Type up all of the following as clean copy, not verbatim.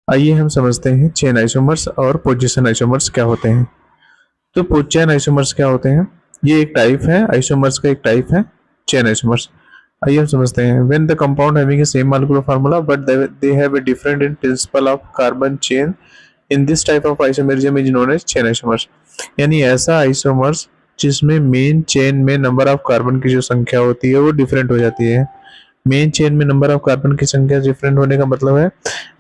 आइए हम समझते हैं चेन आइसोमर्स और पोजीशन आइसोमर्स क्या होते हैं। तो चेन आइसोमर्स क्या होते हैं? ये एक टाइप है, आइसोमर्स का एक टाइप है चेन आइसोमर्स। आइए हम समझते हैं। When the compound having a same molecular formula but they have a different in principle of carbon chain, in this type of isomerism is known as chain isomers. यानी ऐसा isomers जिसमें main chain में number of carbon की जो संख्या होती है वो डिफरेंट हो जाती है। मेन चेन में नंबर ऑफ कार्बन की संख्या डिफरेंट होने का मतलब है,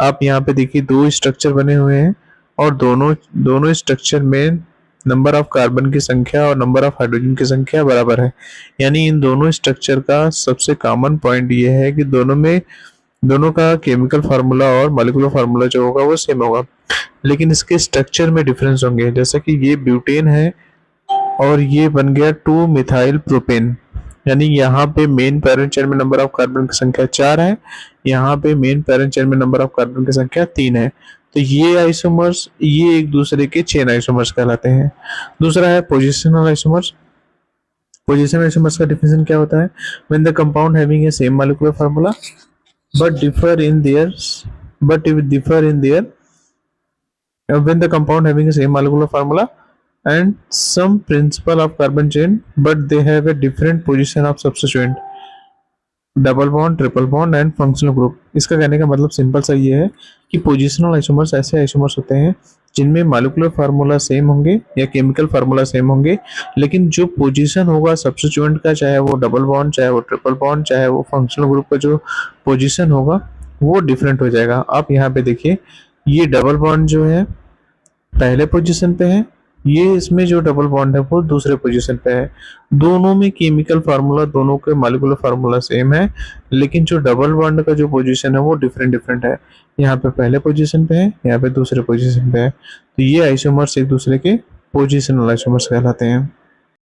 आप यहाँ पे देखिए दो स्ट्रक्चर बने हुए हैं और दोनों दोनों स्ट्रक्चर में नंबर ऑफ कार्बन की संख्या और नंबर ऑफ हाइड्रोजन की संख्या बराबर है। यानी इन दोनों स्ट्रक्चर का सबसे कॉमन पॉइंट ये है कि दोनों का केमिकल फार्मूला और मॉलिक्यूलर फार्मूला जो होगा वो सेम होगा, लेकिन इसके स्ट्रक्चर में डिफरेंस होंगे। जैसे कि ये ब्यूटेन है और ये बन गया 2 मिथाइल प्रोपेन। यानी यहाँ पे मेन पैरेंट चेन में नंबर ऑफ कार्बन की संख्या 4 है, यहाँ पे मेन पैरेंट चेन में नंबर ऑफ कार्बन की संख्या 3 है। तो ये आइसोमर्स ये एक दूसरे के चेन आइसोमर्स कहलाते हैं। दूसरा है पोजिशनल आइसोमर्स। पोजिशनल आइसोमर्स का डिफिनेशन क्या होता है? When the compound having a same molecular formula but differ in their but if differ in their when the compound having the same molecular formula and some principle of carbon chain but they have a different position of substituent, double bond, triple bond and functional group. इसका कहने का मतलब simple सा ये है कि positional isomers ऐसे isomers होते हैं जिनमें मॉलिक्यूलर फार्मूला सेम होंगे या केमिकल फार्मूला सेम होंगे, लेकिन जो पोजीशन होगा सब्स्टिट्यूएंट का, चाहे वो डबल बॉन्ड, चाहे वो ट्रिपल बॉन्ड, चाहे वो फंक्शनल ग्रुप का जो पोजीशन होगा वो डिफरेंट हो जाएगा। आप यहाँ पे देखिए, ये डबल बॉन्ड जो है पहले पोजीशन पे है, ये इसमें जो डबल बॉन्ड है वो दूसरे पोजीशन पे है। दोनों में केमिकल फार्मूला, दोनों के मॉलिक्यूलर फार्मूला सेम है, लेकिन जो डबल बॉन्ड का जो पोजीशन है वो डिफरेंट डिफरेंट है। यहाँ पे पहले पोजीशन पे है, यहाँ पे दूसरे पोजीशन पे है। तो ये आइसोमर्स एक दूसरे के पोजिशनल आइसोमर्स कहलाते हैं।